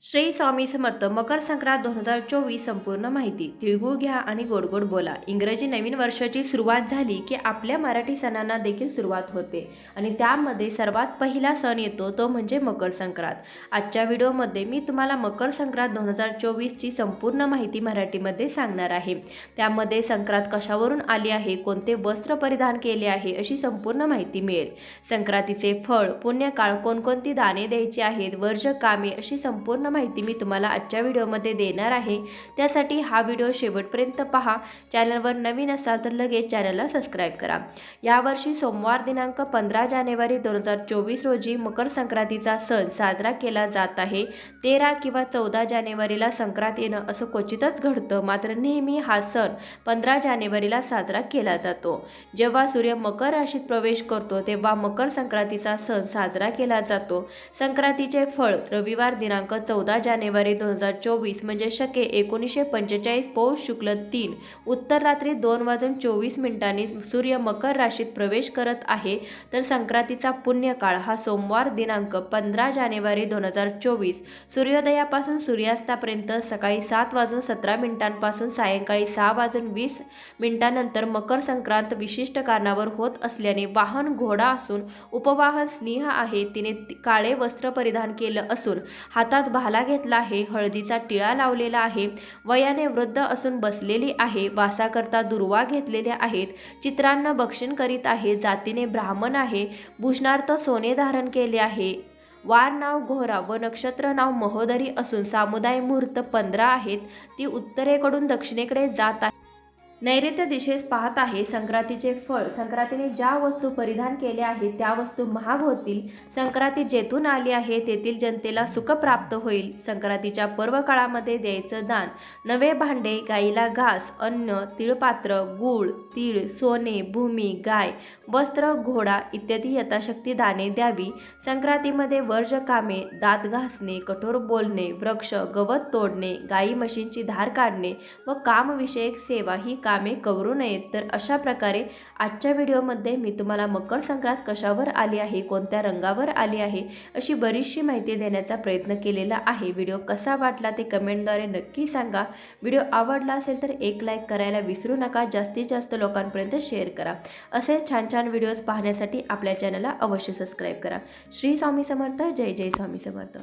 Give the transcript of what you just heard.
श्री स्वामी समर्थ मकर संक्रांत 2024 संपूर्ण माहिती. तिळगुळ घ्या आणि गोड गोड बोला. इंग्रजी नवीन वर्षाची सुरुवात झाली की आपल्या मराठी सणांना देखील सुरुवात होते आणि त्यामध्ये सर्वात पहिला सण येतो तो म्हणजे मकर संक्रांत. आजच्या व्हिडिओमध्ये मी तुम्हाला मकर संक्रांत 2024 ची संपूर्ण माहिती मराठीमध्ये सांगणार आहे. त्यामध्ये संक्रांत कशावरून आली आहे, कोणते वस्त्र परिधान केले आहे अशी संपूर्ण माहिती मिळेल. संक्रांतीचे फळ, पुण्यकाळ, कोणकोणती दाने द्यायची आहेत, वर्ज्य कामे अशी संपूर्ण माहिती मी तुम्हाला आजच्या व्हिडिओमध्ये देणार आहे. त्यासाठी हा व्हिडिओ शेवटपर्यंत पहा. चॅनलवर नवीन असाल तर लगेच चॅनलला सबस्क्राईब करा. यावर्षी सोमवार दिनांक 15 जानेवारी 2024 रोजी मकर संक्रांतीचा सण साजरा केला जात आहे. 13 किंवा 14 जानेवारीला संक्रांत येणं असं क्वचितच घडतं, मात्र नेहमी हा सण 15 जानेवारीला साजरा केला जातो. जेव्हा सूर्य मकर राशीत प्रवेश करतो तेव्हा मकर संक्रांतीचा सण साजरा केला जातो. संक्रांतीचे फळ रविवार दिनांक 14 जानेवारी 2024 म्हणजे शके 1945 पौष शुक्ल 3 उत्तर रात्री 2:24 सूर्य मकर राशीत प्रवेश करत आहे. तर संक्रांतीचा पुण्यकाळ हा सोमवार दिनांक 15 जानेवारी 2024 सूर्योदयापासून सूर्यास्तापर्यंत सकाळी 7:17 पासून सायंकाळी 6:20 नंतर मकर संक्रांत विशिष्ट कारणावर होत असल्याने वाहन घोडा असून उपवाहन सिंह आहे. तिने काळे वस्त्र परिधान केलं असून हातात भाला घेतला आहे. हळदीचा टिळा लावलेला आहे. वयाने वृद्ध असून बसलेली आहे. वासाकरता दुर्वा घेतलेल्या आहेत. चित्रांना भक्षण करीत आहे. जातीने ब्राह्मण आहे. भूषणार्थ सोने धारण केले आहे. वार नाव घोरा व नक्षत्र नाव महोदरी असून सामुदाय मुहूर्त 15 आहेत. ती उत्तरेकडून दक्षिणेकडे जात आहे. नैऋत्य दिशेस पाहत आहे. संक्रांतीचे फळ, संक्रांतीने ज्या वस्तू परिधान केल्या आहेत त्या वस्तू महाग होतील. संक्रांती जेथून आली आहे तेथील जनतेला सुख प्राप्त होईल. संक्रांतीच्या पर्व काळामध्ये द्यायचं दान, नवे भांडे, गाईला घास, अन्न, तिळपात्र, गूळ, तीळ, सोने, भूमी, गाय, वस्त्र, घोडा इत्यादी यथाशक्ती दाने द्यावी. संक्रांतीमध्ये वर्ज्य कामे, दात घासणे, कठोर बोलणे, वृक्ष, गवत तोडणे, गाई म्हशींची धार काढणे व कामविषयक सेवा ही कामे करू नयेत. तर अशा प्रकारे आजच्या व्हिडिओमध्ये मी तुम्हाला मकर संक्रांत कशावर आली आहे, कोणत्या रंगावर आली आहे अशी बरीचशी माहिती देण्याचा प्रयत्न केलेला आहे. व्हिडिओ कसा वाटला ते कमेंटद्वारे नक्की सांगा. व्हिडिओ आवडला असेल तर एक लाईक करायला विसरू नका. जास्तीत जास्त लोकांपर्यंत शेअर करा. असे छान छान व्हिडिओज पाहण्यासाठी आपल्या चॅनलला अवश्य सबस्क्राईब करा. श्री स्वामी समर्थ. जय जय स्वामी समर्थ.